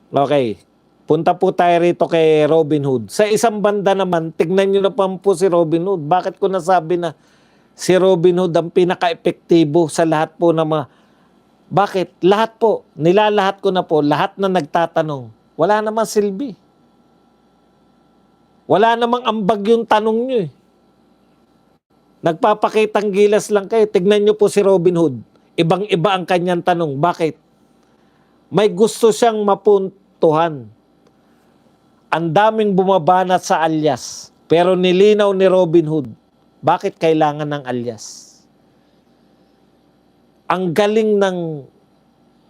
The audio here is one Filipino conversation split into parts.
Okay. Punta po tayo rito kay Robin Hood. Sa isang banda naman, tignan nyo na po si Robin Hood. Bakit ko nasabi na si Robin Hood ang pinaka-epektibo sa lahat po ng mga... Bakit? Lahat po, nilalahat ko na po, lahat na nagtatanong, wala namang silbi. Wala namang ambag yung tanong nyo eh. Nagpapakitang gilas lang kayo. Tignan nyo po si Robin Hood. Ibang-iba ang kanyang tanong. Bakit? May gusto siyang mapuntuhan. Ang daming bumabanat sa alias. Pero nilinaw ni Robin Hood, bakit kailangan ng alias? Ang galing ng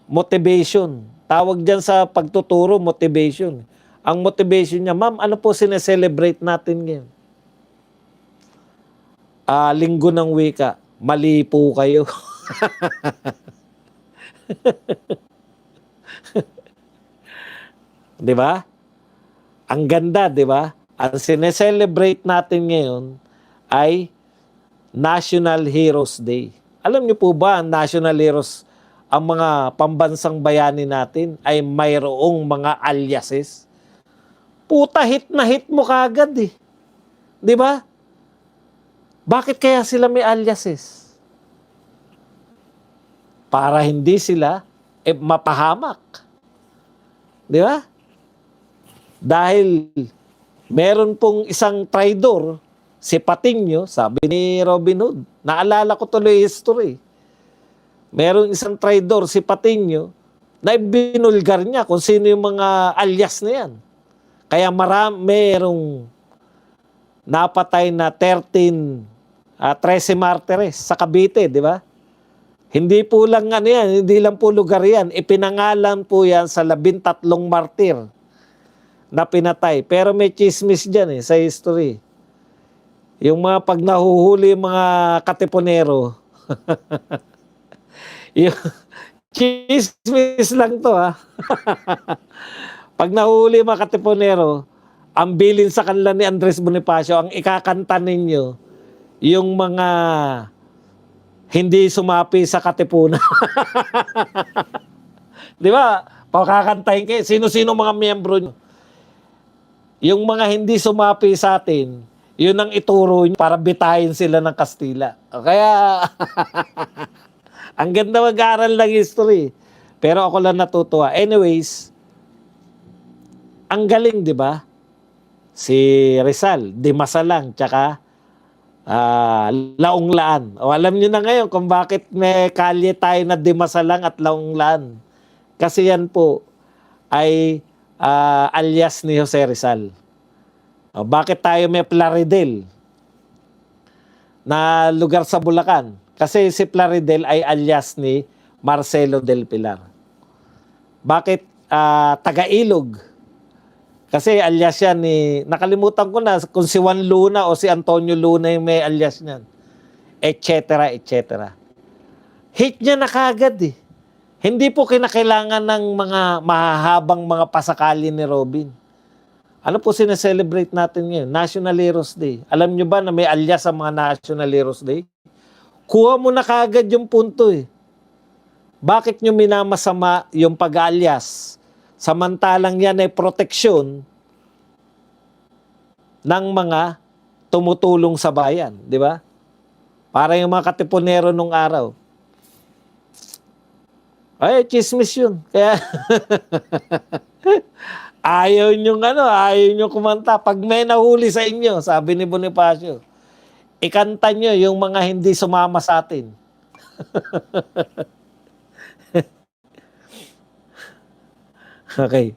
motivation. Tawag dyan sa pagtuturo, motivation. Ang motivation niya, ma'am, ano po sineselebrate natin ngayon? Linggo ng wika. Mali po kayo. Di ba? Ang ganda, di ba? Ang sineselebrate natin ngayon ay National Heroes Day. Alam niyo po ba, ang National Heroes, ang mga pambansang bayani natin ay mayroong mga aliases? Puta, hit na hit mo kagad eh. Di ba? Bakit kaya sila may aliases? Para hindi sila mapahamak. Di ba? Dahil meron pong isang traidor, si Patiño, sabi ni Robin Hood. Naalala ko tuloy history. Meron isang traidor, si Patiño, na binulgar niya kung sino yung mga alias na yan. Kaya merong napatay na 13 martires sa Cavite, di ba? Hindi po lang ano yan, hindi lang po lugar yan. Ipinangalan po yan sa 13 martir na pinatay. Pero may chismis dyan sa history. Yung mga pag nahuhuli yung mga katipunero, yung chismis lang to Pag nahuhuli yung mga katipunero, ang bilin sa kanila ni Andres Bonifacio, ang ikakanta ninyo, yung mga hindi sumapi sa katipunan. Di ba? Pakakantahin kayo. Sino-sino mga miyembro nyo? Yung mga hindi sumapi sa atin, yun ang ituro nyo para bitahin sila ng Kastila. Kaya, ang ganda mag-aaral ng history. Pero ako lang natutuwa. Anyways, ang galing, di ba? Si Rizal, Dimasalang, tsaka Laong-Laan. O alam niyo na ngayon kung bakit may kalye tayo na Dimasalang at Laong-Laan. Kasi yan po ay alias ni Jose Rizal. O, bakit tayo may Plaridel na lugar sa Bulacan? Kasi si Plaridel ay alias ni Marcelo del Pilar. Bakit Taga-Ilog? Kasi alias yan ni, nakalimutan ko na kung si Juan Luna o si Antonio Luna yung may alias niyan. Etc. etc. Hit niya na kagad eh. Hindi po kinakailangan ng mga mahahabang mga pasakali ni Robin. Ano po sineselebrate natin ngayon? National Heroes Day. Alam nyo ba na may alias sa mga National Heroes Day? Kuha mo na kagad yung punto eh. Bakit nyo minamasama yung pag-alias? Samantalang yan ay proteksyon ng mga tumutulong sa bayan, di ba? Para yung mga katipunero nung araw. Ay, chismis yun. Kaya ayaw nyo kumanta. Pag may nahuli sa inyo, sabi ni Bonifacio, ikanta nyo yung mga hindi sumama sa atin. Okay.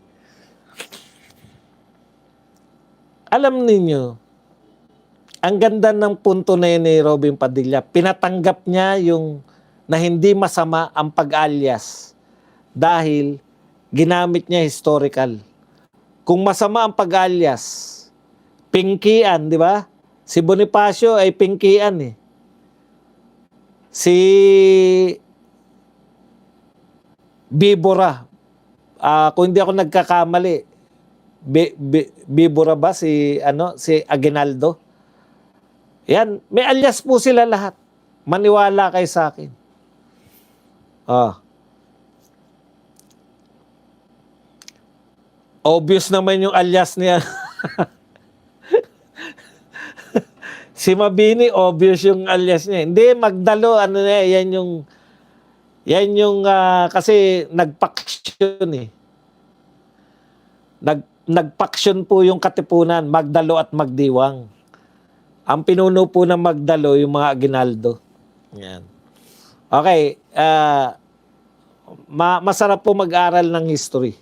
Alam ninyo, ang ganda ng punto na yun ni Robin Padilla. Pinatanggap niya yung na hindi masama ang pag-alias dahil ginamit niya historical. Kung masama ang pag-alias, pingkian, di ba? Si Bonifacio ay pingkian eh. Si Bibora, kung hindi ako nagkakamali, Bibora ba si Aguinaldo? Yan, may alias po sila lahat. Maniwala kayo sa akin. Obvious naman yung alias niya. Si Mabini, obvious yung alias niya. Hindi, Magdalo, ano na, yan yung kasi nagpaksyon eh. Nagpaksyon po yung Katipunan, Magdalo at Magdiwang. Ang pinuno po ng Magdalo, yung mga Aguinaldo. Yan. Okay, masarap po mag-aral ng history.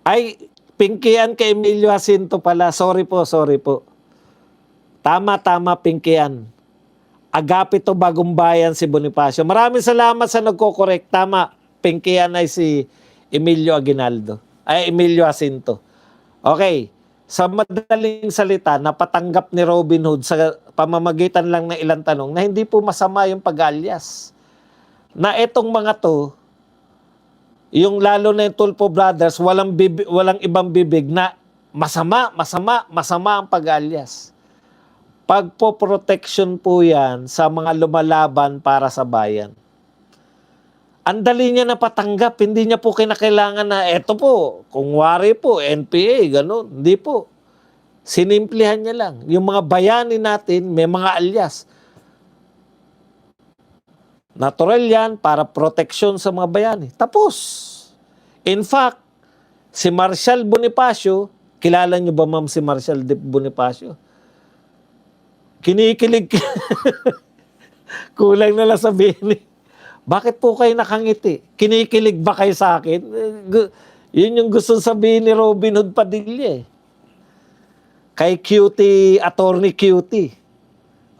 Ay, Pinkian kay Emilio Jacinto pala. Sorry po. Tama, Pinkian. Agapito Bagong Bayan si Bonifacio. Maraming salamat sa nagko-correct. Tama, Pinkian ay si Emilio Aguinaldo. Ay, Emilio Jacinto. Okay. Sa madaling salita, napatanggap ni Robin Hood sa pamamagitan lang ng ilang tanong na hindi po masama yung pag-alias. Na etong mga to, yung lalo na yung Tulfo Brothers, walang ibang bibig na masama ang pag-alias. Pagpo-protection po yan sa mga lumalaban para sa bayan. Ang dali niya na patanggap, hindi niya po kinakailangan na eto po, kung wari po, NPA, gano'n. Hindi po. Sinimplihan niya lang. Yung mga bayani natin, may mga alias. Natural yan para protection sa mga bayani. Tapos. In fact, si Marshal Bonifacio, kilala niyo ba ma'am si Marshal Bonifacio? Kinikilig. Kulang na lang sabihin eh. Bakit po kayo nakangiti? Kinikilig ba kayo sa akin? Yun yung gusto sabihin ni Robin Hood Padilla eh. Kay Cutie, Attorney Cutie.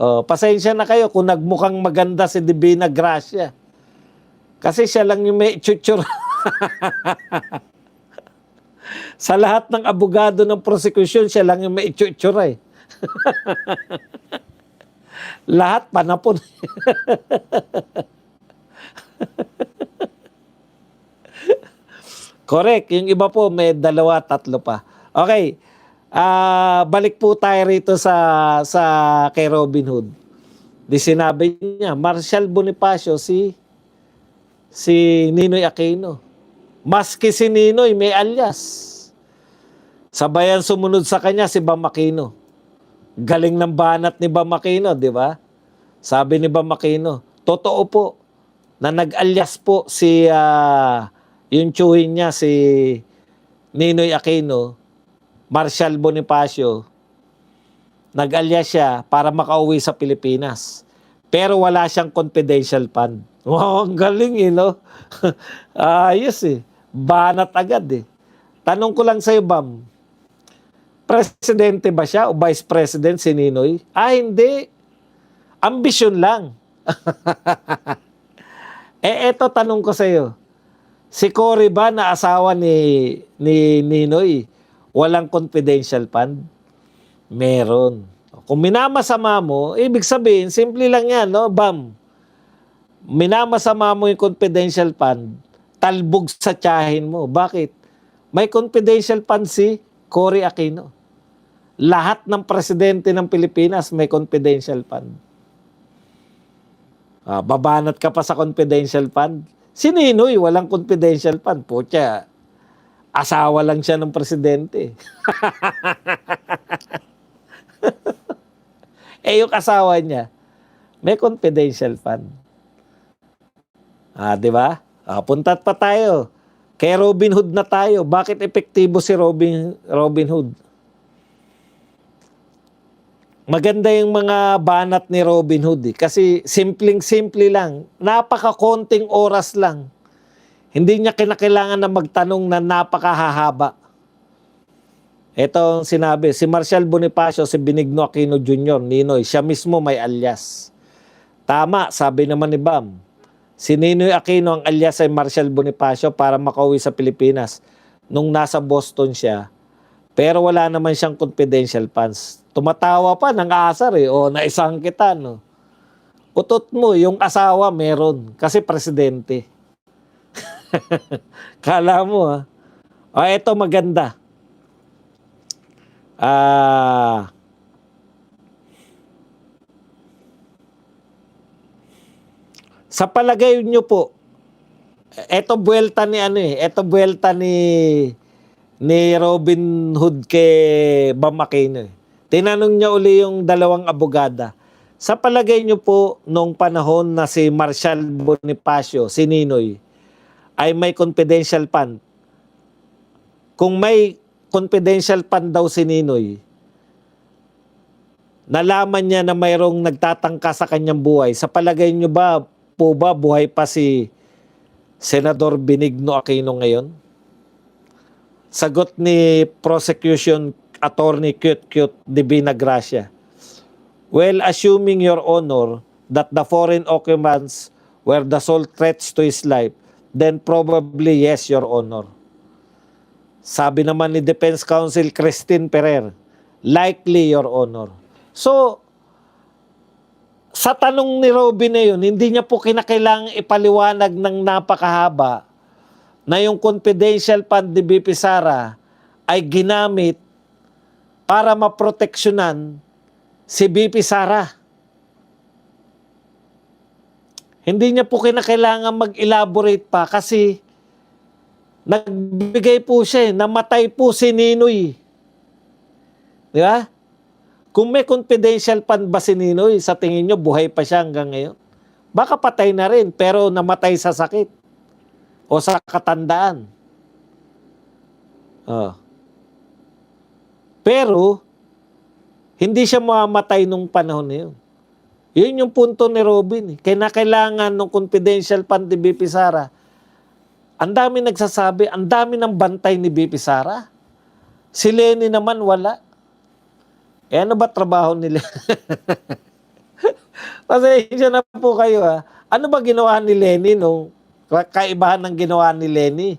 Pasensya na kayo kung nagmukhang maganda si Divina Gracia. Kasi siya lang yung may chutsura. Sa lahat ng abogado ng prosecution, siya lang yung may chutsura eh. Lahat panapon. Correct. Yung iba po, may 2, 3 pa. Okay. Balik po tayo rito sa kay Robin Hood. Di sinabi niya, Marshal Bonifacio si Ninoy Aquino. Maski si Ninoy may alias. Sabayan sumunod sa kanya si Bam Aquino. Galing ng banat ni Bam Aquino, di ba? Sabi ni Bam Aquino, totoo po na nag-alias po si yung tiyuhin niya si Ninoy Aquino, Marshal Bonifacio. Nag-alias siya para makauwi sa Pilipinas. Pero wala siyang confidential fund. Wow, ang galing eh, no? Ayos eh. Banat agad eh. Tanong ko lang sa'yo, Bam. Presidente ba siya o Vice President si Ninoy? Hindi. Ambisyon lang. Eto tanong ko sa'yo. Si Cory ba na asawa ni Ninoy, walang confidential fund? Meron. Kung minamasama mo, ibig sabihin, simple lang yan, no, Bam? Minamasama mo yung confidential fund, talbog sa tiyahin mo. Bakit? May confidential fund si Cory Aquino. Lahat ng presidente ng Pilipinas may confidential fund. Babanat ka pa sa confidential fund. Si Ninoy, walang confidential fund. Pucha, asawa lang siya ng presidente. Yung asawa niya, may confidential fund. Di ba? Puntat pa tayo. Kay Robin Hood na tayo. Bakit epektibo si Robin Hood? Maganda yung mga banat ni Robin Hood eh. Kasi simpleng-simple lang. Napaka-konting oras lang. Hindi niya kinakailangan na magtanong na napakahahaba. Ito ang sinabi, si Marshal Bonifacio, si Benigno Aquino Jr., Ninoy, siya mismo may alias. Tama, sabi naman ni Bam. Si Ninoy Aquino ang alias ay Marshal Bonifacio para makauwi sa Pilipinas nung nasa Boston siya. Pero wala naman siyang confidential funds. Tumatawa pa ng asar eh. O, naisang kita, no? Utot mo, yung asawa meron. Kasi presidente. Kala mo, ha? O, eto maganda. Sa palagay nyo po, eto buwelta ni ano eh, eto buwelta ni Robin Hood kay Bam Aquino eh. Tinanong niya uli yung dalawang abogada. Sa palagay nyo po, nung panahon na si Marshal Bonifacio, si Ninoy, ay may confidential fund. Kung may confidential fund daw si Ninoy, nalaman niya na mayroong nagtatangka sa kanyang buhay, sa palagay nyo ba, buhay pa si Senador Benigno Aquino ngayon? Sagot ni Prosecution Attorney Cute Divina Gracia. Well, assuming your honor that the foreign occupants were the sole threats to his life, then probably yes, your honor. Sabi naman ni Defense Counsel Christine Ferrer, likely, your honor. So, sa tanong ni Robin na yun, hindi niya po kinakailangang ipaliwanag ng napakahaba na yung confidential fund ni BP Sara ay ginamit para maproteksyonan si BP Sara. Hindi niya po kinakailangan mag-elaborate pa kasi nagbigay po siya eh, namatay po si Ninoy. Di ba? Kung may confidential fund ba si Ninoy, sa tingin nyo, buhay pa siya hanggang ngayon? Baka patay na rin, pero namatay sa sakit o sa katandaan. Oh. Pero, hindi siya mamamatay nung panahon na yun. Yun yung punto ni Robin. Kaya kailangan ng confidential fund ni BP Sara. Ang dami nagsasabi, ang dami ng bantay ni BP Sara. Si Lenny naman wala. Eh ano ba trabaho nila? Pasensya na po kayo ha. Ano ba ginawa ni Lenny nung kaibahan ng ginawa ni Lenny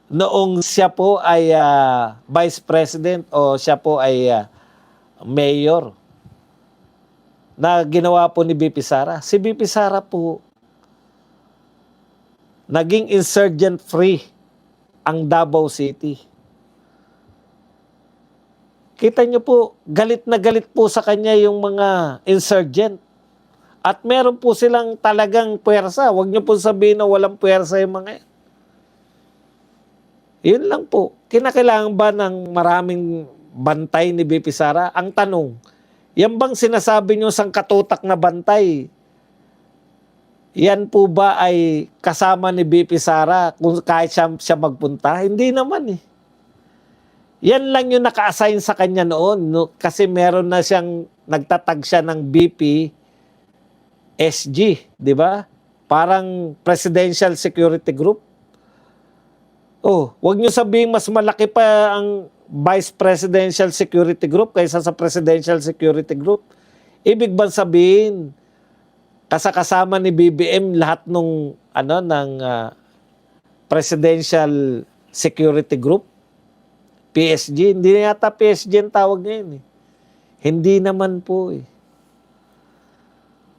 noong siya po ay vice president o siya po ay mayor na ginawa po ni BP Sara? Si BP Sara po naging insurgent free ang Davao City. Kita niyo po, galit na galit po sa kanya yung mga insurgent. At meron po silang talagang puwersa. Huwag niyo po sabihin na walang puwersa yung mga yan. Yun lang po. Kinakailangan ba ng maraming bantay ni BP Sara? Ang tanong, yan bang sinasabi niyo sang katutak na bantay? Yan po ba ay kasama ni BP Sara kung kahit siya magpunta? Hindi naman eh. Yan lang yung naka-assign sa kanya noon. No? Kasi meron na siyang, nagtatag siya ng BP SG, di ba? Parang Presidential Security Group. Oh, wag niyo sabihin mas malaki pa ang Vice Presidential Security Group kaysa sa Presidential Security Group. Ibig bang sabihin, kasama ni BBM lahat ng Presidential Security Group? PSG, hindi na yata PSG ang tawag ngayon eh. Hindi naman po eh.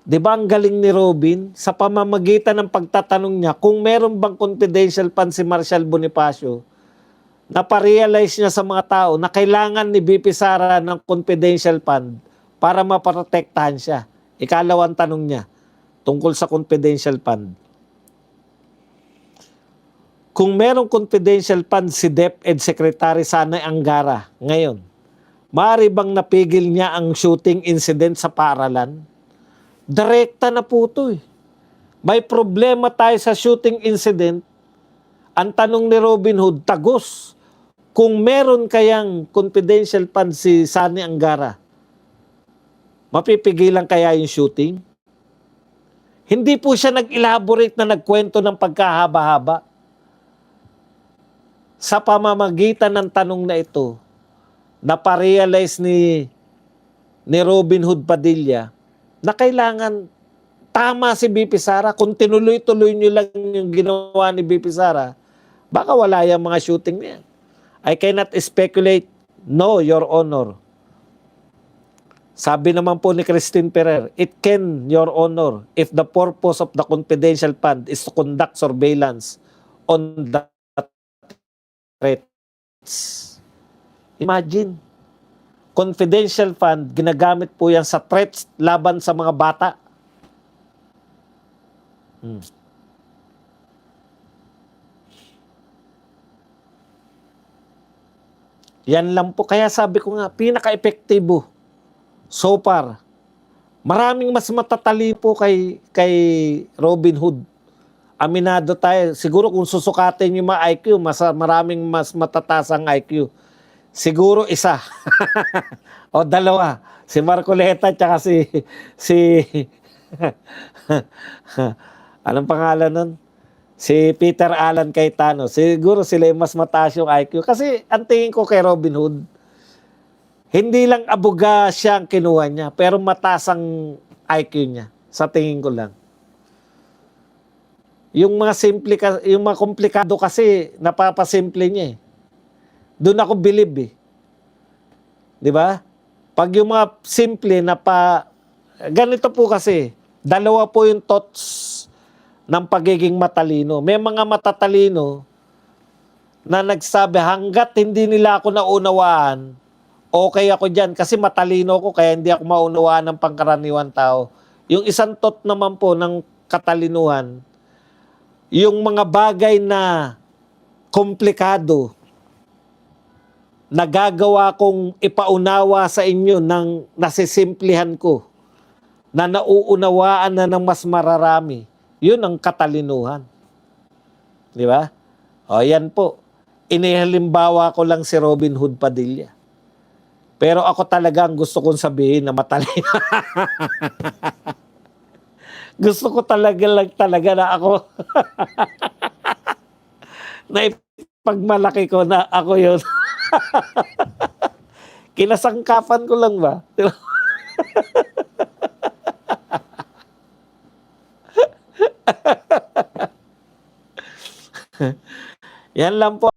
Di ba ang galing ni Robin? Sa pamamagitan ng pagtatanong niya, kung meron bang confidential fund si Marshal Bonifacio, naparealize niya sa mga tao na kailangan ni BP Sara ng confidential fund para maprotektahan siya. Ikalawang tanong niya, tungkol sa confidential fund. Kung merong confidential fund si DepEd Secretary Sanay Angara ngayon, maaari bang napigil niya ang shooting incident sa paaralan? Direkta na po ito eh. May problema tayo sa shooting incident. Ang tanong ni Robin Hood, tagos. Kung meron kayang confidential fund si Sanay Angara, mapipigilan kaya yung shooting? Hindi po siya nag-elaborate na nagkwento ng pagkahaba-haba. Sa pamamagitan ng tanong na ito, naparealize ni Robin Hood Padilla na kailangan tama si BP Sara. Kung tinuloy-tuloy nyo lang yung ginawa ni BP Sara, baka wala yung mga shooting niya. I cannot speculate. No, Your Honor. Sabi naman po ni Christine Ferrer, it can, Your Honor, if the purpose of the confidential fund is to conduct surveillance on the threats. Imagine, confidential fund, ginagamit po yan sa threats laban sa mga bata. Hmm. Yan lang po. Kaya sabi ko nga, pinaka-epektibo so far. Maraming mas matatali po kay Robin Hood. Aminado tayo. Siguro kung susukatin yung mga IQ, maraming mas matataas ang IQ. Siguro isa. O dalawa. Si Marcoleta tsaka si anong pangalan nun? Si Peter Alan Cayetano. Siguro sila yung mas mataas yung IQ. Kasi ang tingin ko kay Robin Hood, hindi lang abuga siya ang kinuha niya, pero mataas ang IQ niya. Sa tingin ko lang. Yung mga yung mga komplikado kasi napapasimple niya eh. Doon ako believe eh. 'Di ba? Pag yung mga simple na ganito po kasi, dalawa po yung thoughts ng pagiging matalino. May mga matatalino na nagsabi hanggat hindi nila ako naunawaan, okay ako dyan kasi matalino ako kaya hindi ako maunawaan ng pangkaraniwan tao. Yung isang thought naman po ng katalinuhan, yung mga bagay na komplikado, nagagawa kong ipaunawa sa inyo ng nasisimplihan ko, na nauunawaan na ng mas mararami. Yun ang katalinuhan. Di ba? O yan po. Inihalimbawa ko lang si Robin Hood Padilla. Pero ako talagang gusto kong sabihin na matalino. Gusto ko talaga na ako na ipagmalaki ko na ako yun. Kinasangkapan ko lang ba? Yan lang po.